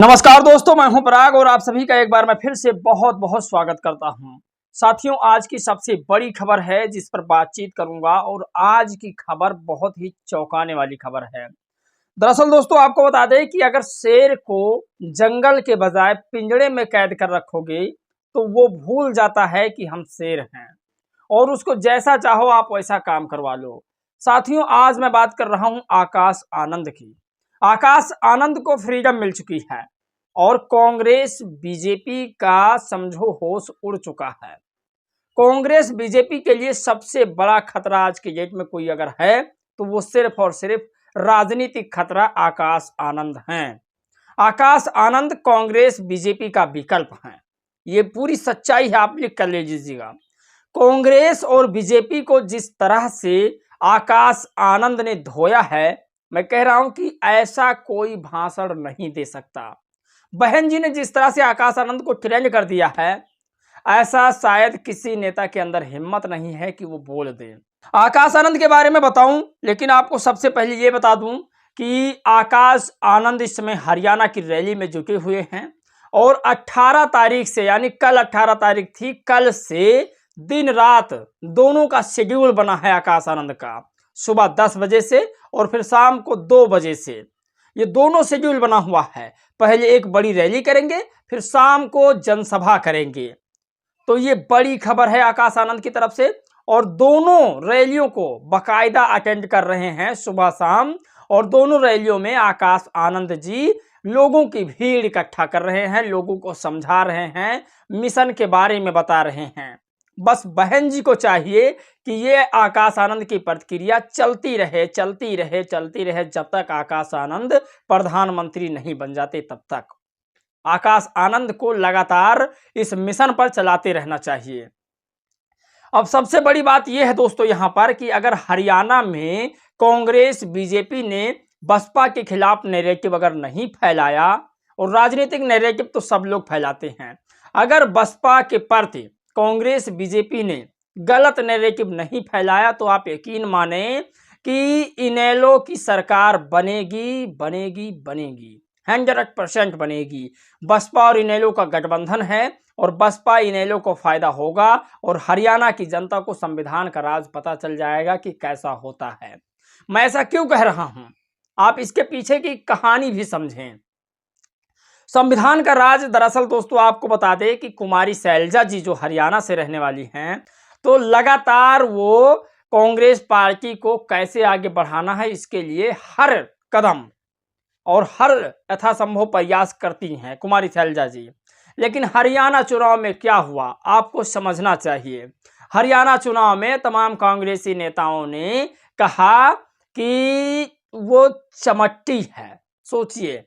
नमस्कार दोस्तों, मैं हूं पराग और आप सभी का एक बार मैं फिर से बहुत बहुत स्वागत करता हूं। साथियों, आज की सबसे बड़ी खबर है जिस पर बातचीत करूंगा और आज की खबर बहुत ही चौंकाने वाली खबर है। दरअसल दोस्तों, आपको बता दें कि अगर शेर को जंगल के बजाय पिंजड़े में कैद कर रखोगे तो वो भूल जाता है कि हम शेर हैं और उसको जैसा चाहो आप वैसा काम करवा लो। साथियों, आज मैं बात कर रहा हूं आकाश आनंद की। आकाश आनंद को फ्रीडम मिल चुकी है और कांग्रेस बीजेपी का समझो होश उड़ चुका है। कांग्रेस बीजेपी के लिए सबसे बड़ा खतरा आज के डेट में कोई अगर है तो वो सिर्फ और सिर्फ राजनीतिक खतरा आकाश आनंद हैं। आकाश आनंद कांग्रेस बीजेपी का विकल्प है, ये पूरी सच्चाई है, आप लिख कर ले लीजिएगा। कांग्रेस और बीजेपी को जिस तरह से आकाश आनंद ने धोया है, मैं कह रहा हूं कि ऐसा कोई भाषण नहीं दे सकता। बहन जी ने जिस तरह से आकाश आनंद को ट्रेंड कर दिया है, ऐसा शायद किसी नेता के अंदर हिम्मत नहीं है कि वो बोल दे। आकाश आनंद के बारे में बताऊं, लेकिन आपको सबसे पहले ये बता दूं कि आकाश आनंद इस समय हरियाणा की रैली में जुटे हुए हैं और 18 तारीख से, यानी कल 18 तारीख थी, कल से दिन रात दोनों का शेड्यूल बना है आकाश आनंद का। सुबह 10 बजे से और फिर शाम को 2 बजे से, ये दोनों शेड्यूल बना हुआ है। पहले एक बड़ी रैली करेंगे, फिर शाम को जनसभा करेंगे। तो ये बड़ी खबर है आकाश आनंद की तरफ से और दोनों रैलियों को बाकायदा अटेंड कर रहे हैं सुबह शाम। और दोनों रैलियों में आकाश आनंद जी लोगों की भीड़ इकट्ठा कर रहे हैं, लोगों को समझा रहे हैं, मिशन के बारे में बता रहे हैं। बस बहन जी को चाहिए कि ये आकाश आनंद की प्रतिक्रिया चलती रहे चलती रहे चलती रहे, जब तक आकाश आनंद प्रधानमंत्री नहीं बन जाते तब तक आकाश आनंद को लगातार इस मिशन पर चलाते रहना चाहिए। अब सबसे बड़ी बात यह है दोस्तों यहां पर कि अगर हरियाणा में कांग्रेस बीजेपी ने बसपा के खिलाफ नैरेटिव अगर नहीं फैलाया, और राजनीतिक नैरेटिव तो सब लोग फैलाते हैं, अगर बसपा के प्रति कांग्रेस बीजेपी ने गलत नैरेटिव नहीं फैलाया तो आप यकीन माने कि इनेलो की सरकार बनेगी बनेगी बनेगी, 100% बनेगी। बसपा और इनेलो का गठबंधन है और बसपा इनेलो को फायदा होगा और हरियाणा की जनता को संविधान का राज पता चल जाएगा कि कैसा होता है। मैं ऐसा क्यों कह रहा हूं, आप इसके पीछे की कहानी भी समझें। संविधान का राज दरअसल दोस्तों आपको बता दें कि कुमारी शैलजा जी जो हरियाणा से रहने वाली हैं, तो लगातार वो कांग्रेस पार्टी को कैसे आगे बढ़ाना है इसके लिए हर कदम और हर यथासंभव प्रयास करती हैं कुमारी शैलजा जी। लेकिन हरियाणा चुनाव में क्या हुआ आपको समझना चाहिए। हरियाणा चुनाव में तमाम कांग्रेसी नेताओं ने कहा कि वो चमट्टी है। सोचिए,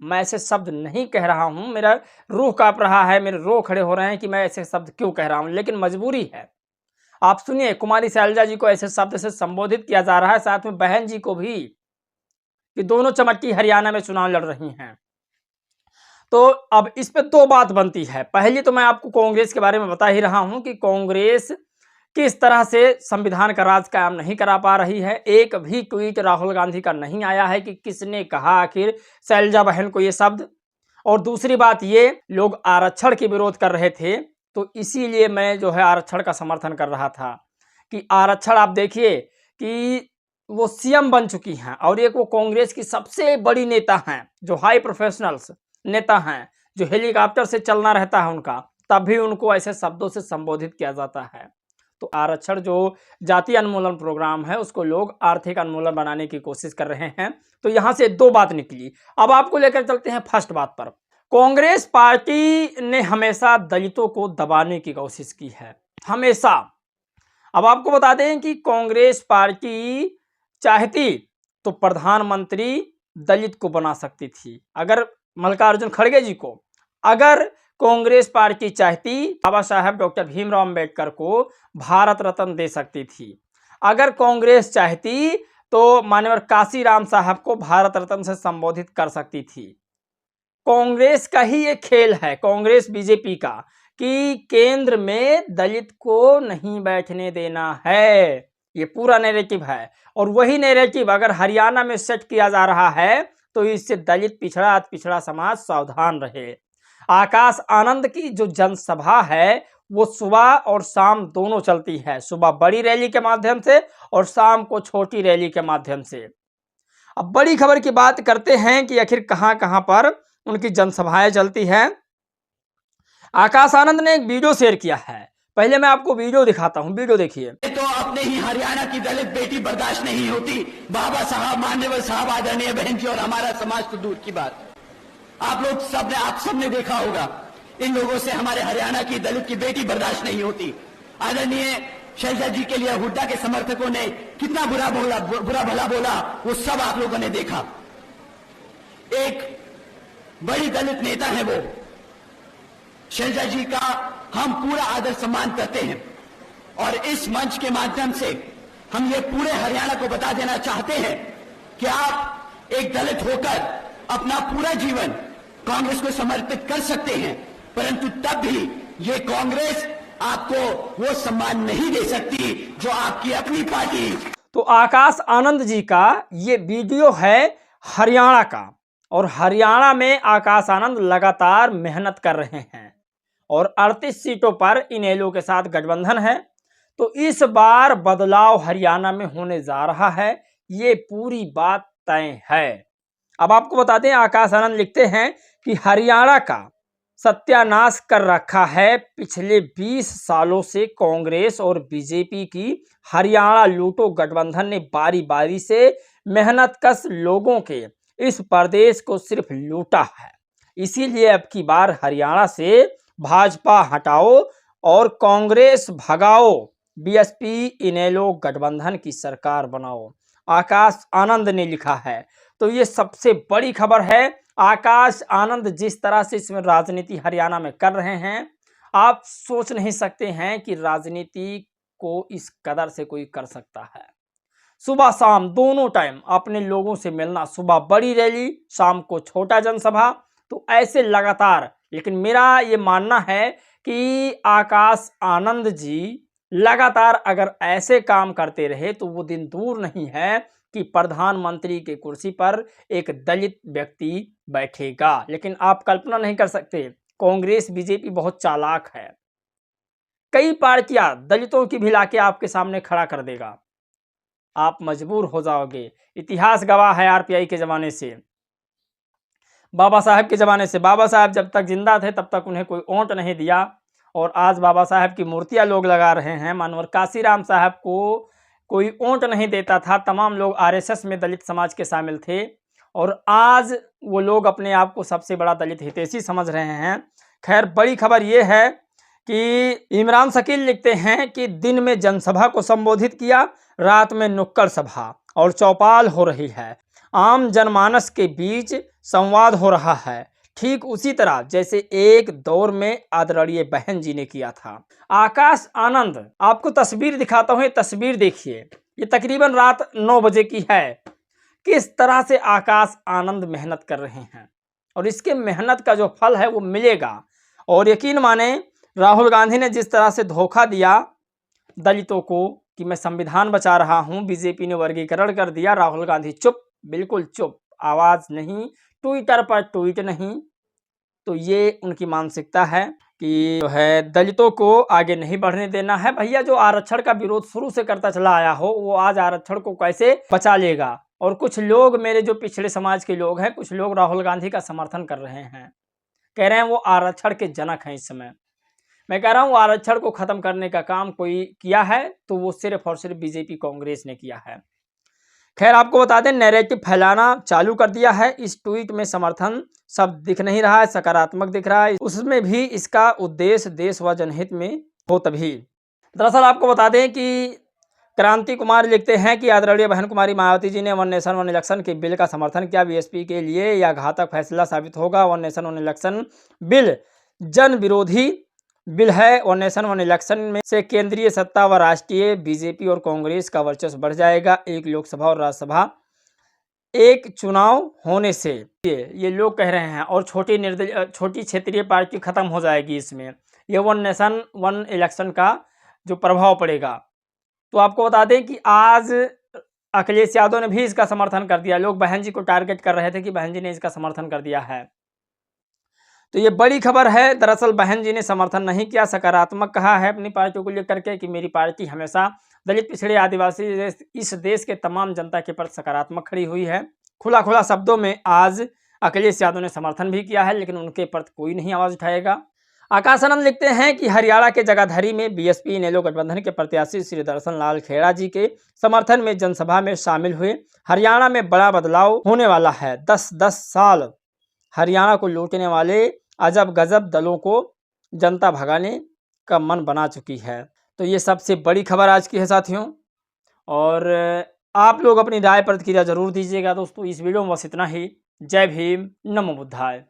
मैं ऐसे शब्द नहीं कह रहा हूं, मेरा रूह कांप रहा है, मेरे रोह खड़े हो रहे हैं कि मैं ऐसे शब्द क्यों कह रहा हूं, लेकिन मजबूरी है। आप सुनिए, कुमारी शैलजा जी को ऐसे शब्द से संबोधित किया जा रहा है, साथ में बहन जी को भी, कि दोनों चमट्टी हरियाणा में चुनाव लड़ रही हैं। तो अब इस पे दो बात बनती है। पहली तो मैं आपको कांग्रेस के बारे में बता ही रहा हूं कि कांग्रेस किस तरह से संविधान का राज कायम नहीं करा पा रही है। एक भी ट्वीट राहुल गांधी का नहीं आया है कि किसने कहा आखिर शैलजा बहन को ये शब्द। और दूसरी बात, ये लोग आरक्षण के विरोध कर रहे थे, तो इसीलिए मैं जो है आरक्षण का समर्थन कर रहा था कि आरक्षण, आप देखिए कि वो सीएम बन चुकी हैं और एक वो कांग्रेस की सबसे बड़ी नेता हैं, जो हाई प्रोफेशनल्स नेता हैं, जो हेलीकॉप्टर से चलना रहता है उनका, तब भी उनको ऐसे शब्दों से संबोधित किया जाता है। तो आरक्षण जो जातीय उन्मूलन प्रोग्राम है उसको लोग आर्थिक उन्मूलन बनाने की कोशिश कर रहे हैं। तो यहां से दो बात निकली। अब आपको लेकर चलते हैं फर्स्ट बात पर। कांग्रेस पार्टी ने हमेशा दलितों को दबाने की कोशिश की है, हमेशा। अब आपको बता दें कि कांग्रेस पार्टी चाहती तो प्रधानमंत्री दलित को बना सकती थी। अगर मल्लिकार्जुन खड़गे जी को, अगर कांग्रेस पार्टी चाहती, बाबा साहब डॉक्टर भीमराव अंबेडकर को भारत रत्न दे सकती थी। अगर कांग्रेस चाहती तो माननीय काशीराम साहब को भारत रत्न से संबोधित कर सकती थी। कांग्रेस का ही ये खेल है, कांग्रेस बीजेपी का, कि केंद्र में दलित को नहीं बैठने देना है। ये पूरा नैरेटिव है और वही नैरेटिव अगर हरियाणा में सेट किया जा रहा है तो इससे दलित पिछड़ा अति पिछड़ा समाज सावधान रहे। आकाश आनंद की जो जनसभा है वो सुबह और शाम दोनों चलती है, सुबह बड़ी रैली के माध्यम से और शाम को छोटी रैली के माध्यम से। अब बड़ी खबर की बात करते हैं कि आखिर कहां कहां पर उनकी जनसभाएं चलती हैं। आकाश आनंद ने एक वीडियो शेयर किया है, पहले मैं आपको वीडियो दिखाता हूं, वीडियो देखिए। तो अपने ही हरियाणा की दलित बेटी बर्दाश्त नहीं होती, बाबा साहब, मान्यवर साहब, आदरणीय बहन जी, और हमारा समाज तो दूर की बात। आप सबने देखा होगा, इन लोगों से हमारे हरियाणा की दलित की बेटी बर्दाश्त नहीं होती। आदरणीय शैलजा जी के लिए हुड्डा के समर्थकों ने कितना बुरा भला बोला, वो सब आप लोगों ने देखा। एक बड़ी दलित नेता है वो, शैलजा जी का हम पूरा आदर सम्मान करते हैं, और इस मंच के माध्यम से हम ये पूरे हरियाणा को बता देना चाहते हैं कि आप एक दलित होकर अपना पूरा जीवन कांग्रेस को समर्पित कर सकते हैं, परंतु तब भी ये कांग्रेस आपको वो सम्मान नहीं दे सकती जो आपकी अपनी पार्टी। तो आकाश आनंद जी का ये वीडियो है हरियाणा का, और हरियाणा में आकाश आनंद लगातार मेहनत कर रहे हैं और 38 सीटों पर इनेलो के साथ गठबंधन है। तो इस बार बदलाव हरियाणा में होने जा रहा है, ये पूरी बात तय है। अब आपको बता दें, आकाश आनंद लिखते हैं कि हरियाणा का सत्यानाश कर रखा है पिछले 20 सालों से कांग्रेस और बीजेपी की हरियाणा लूटो गठबंधन ने बारी बारी से मेहनतकश लोगों के इस प्रदेश को सिर्फ लूटा है। इसीलिए अब की बार हरियाणा से भाजपा हटाओ और कांग्रेस भगाओ, बीएसपी इनेलो गठबंधन की सरकार बनाओ, आकाश आनंद ने लिखा है। तो ये सबसे बड़ी खबर है। आकाश आनंद जिस तरह से इसमें राजनीति हरियाणा में कर रहे हैं, आप सोच नहीं सकते हैं कि राजनीति को इस कदर से कोई कर सकता है। सुबह शाम दोनों टाइम अपने लोगों से मिलना, सुबह बड़ी रैली, शाम को छोटा जनसभा, तो ऐसे लगातार। लेकिन मेरा ये मानना है कि आकाश आनंद जी लगातार अगर ऐसे काम करते रहे तो वो दिन दूर नहीं है कि प्रधानमंत्री की कुर्सी पर एक दलित व्यक्ति बैठेगा। लेकिन आप कल्पना नहीं कर सकते, कांग्रेस बीजेपी बहुत चालाक है, कई पार्टियां दलितों की भी लाके आपके सामने खड़ा कर देगा, आप मजबूर हो जाओगे। इतिहास गवाह है आरपीआई के जमाने से, बाबा साहब के ज़माने से। बाबा साहब जब तक जिंदा थे तब तक उन्हें कोई ओंट नहीं दिया, और आज बाबा साहब की मूर्तियां लोग लगा रहे हैं। मानवर काशीराम साहब को कोई ओंट नहीं देता था, तमाम लोग आरएसएस में दलित समाज के शामिल थे, और आज वो लोग अपने आप को सबसे बड़ा दलित हितैषी समझ रहे हैं। खैर, बड़ी खबर ये है कि इमरान शकील लिखते हैं कि दिन में जनसभा को संबोधित किया, रात में नुक्कड़ सभा और चौपाल हो रही है, आम जनमानस के बीच संवाद हो रहा है, ठीक उसी तरह जैसे एक दौर में आदरणीय बहन जी ने किया था। आकाश आनंद, आपको तस्वीर दिखाता हूँ, ये तस्वीर देखिए, ये तकरीबन रात 9 बजे की है। किस तरह से आकाश आनंद मेहनत कर रहे हैं, और इसके मेहनत का जो फल है वो मिलेगा। और यकीन माने, राहुल गांधी ने जिस तरह से धोखा दिया दलितों को कि मैं संविधान बचा रहा हूं, बीजेपी ने वर्गीकरण कर दिया, राहुल गांधी चुप, बिल्कुल चुप, आवाज नहीं, ट्विटर पर ट्वीट नहीं। तो ये उनकी मानसिकता है कि जो है दलितों को आगे नहीं बढ़ने देना है। भैया, जो आरक्षण का विरोध शुरू से करता चला आया हो, वो आज आरक्षण को कैसे बचा लेगा। और कुछ लोग, मेरे जो पिछड़े समाज के लोग हैं, कुछ लोग राहुल गांधी का समर्थन कर रहे हैं, कह रहे हैं वो आरक्षण के जनक हैं इस समय। मैं कह रहा हूँ आरक्षण को खत्म करने का काम कोई किया है तो वो सिर्फ और सिर्फ बीजेपी कांग्रेस ने किया है। खैर, आपको बता दें, नैरेटिव फैलाना चालू कर दिया है। इस ट्वीट में समर्थन सब दिख नहीं रहा है, सकारात्मक दिख रहा है, उसमें भी इसका उद्देश्य देश व जनहित में हो तभी। दरअसल आपको बता दें कि क्रांति कुमार लिखते हैं कि आदरणीय बहन कुमारी मायावती जी ने वन नेशन वन इलेक्शन के बिल का समर्थन किया, बीएसपी के लिए यह घातक फैसला साबित होगा। One nation one election bill जन विरोधी बिल है। वन नेशन वन इलेक्शन में से केंद्रीय सत्ता व राष्ट्रीय बीजेपी और कांग्रेस का वर्चस्व बढ़ जाएगा। एक लोकसभा और राज्यसभा एक चुनाव होने से ये लोग कह रहे हैं, और छोटी क्षेत्रीय पार्टी खत्म हो जाएगी इसमें। ये वन नेशन वन इलेक्शन का जो प्रभाव पड़ेगा। तो आपको बता दें कि आज अखिलेश यादव ने भी इसका समर्थन कर दिया। लोग बहन जी को टारगेट कर रहे थे कि बहन जी ने इसका समर्थन कर दिया है। तो ये बड़ी खबर है। दरअसल बहन जी ने समर्थन नहीं किया, सकारात्मक कहा है अपनी पार्टी को लेकर के कि मेरी पार्टी हमेशा दलित, पिछड़े, आदिवासी इस देश के तमाम जनता के प्रति सकारात्मक खड़ी हुई है। खुला शब्दों में आज अखिलेश यादव ने समर्थन भी किया है, लेकिन उनके प्रति कोई नहीं आवाज उठाएगा। आकाश आनंद लिखते हैं कि हरियाणा के जगाधरी में बीएसपी इनेलो गठबंधन के प्रत्याशी श्री दर्शन लाल खेड़ा जी के समर्थन में जनसभा में शामिल हुए। हरियाणा में बड़ा बदलाव होने वाला है। 10 साल हरियाणा को लूटने वाले अजब गजब दलों को जनता भगाने का मन बना चुकी है। तो ये सबसे बड़ी खबर आज की है साथियों, और आप लोग अपनी राय प्रतिक्रिया जरूर दीजिएगा दोस्तों। इस वीडियो में बस इतना ही। जय भीम, नमो बुद्धाय।